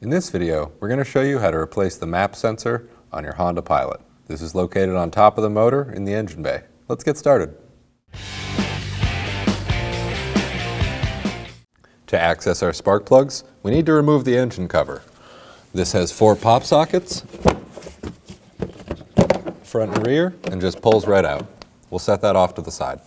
In this video, we're going to show you how to replace the map sensor on your Honda Pilot. This is located on top of the motor in the engine bay. Let's get started. To access our spark plugs, we need to remove the engine cover. This has 4 pop sockets, front and rear, and just pulls right out. We'll set that off to the side.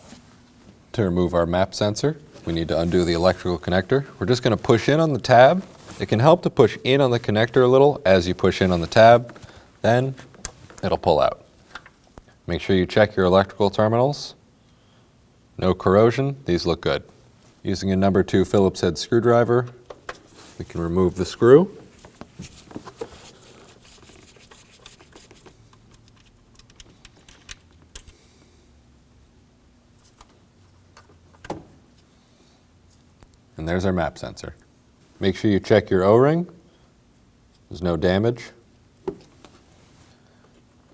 To remove our map sensor, we need to undo the electrical connector. We're just going to push in on the tab. It can help to push in on the connector a little as you push in on the tab, then it'll pull out. Make sure you check your electrical terminals. No corrosion, these look good. Using a number 2 Phillips head screwdriver, we can remove the screw. And there's our map sensor. Make sure you check your O-ring. There's no damage.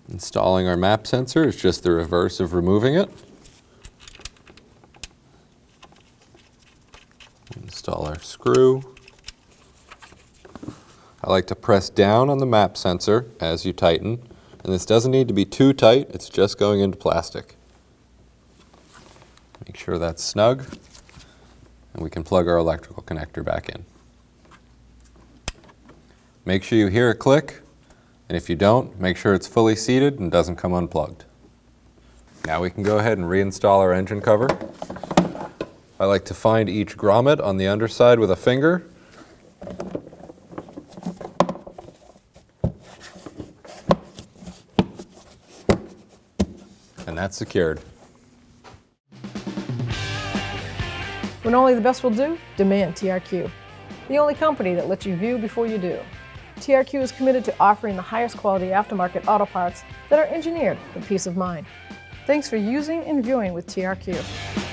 Installing our map sensor is just the reverse of removing it. Install our screw. I like to press down on the map sensor as you tighten, and this doesn't need to be too tight, it's just going into plastic. Make sure that's snug, and we can plug our electrical connector back in. Make sure you hear a click, and if you don't, make sure it's fully seated and doesn't come unplugged. Now we can go ahead and reinstall our engine cover. I like to find each grommet on the underside with a finger. And that's secured. When only the best will do, demand TRQ. The only company that lets you view before you do. TRQ is committed to offering the highest quality aftermarket auto parts that are engineered for peace of mind. Thanks for using and viewing with TRQ.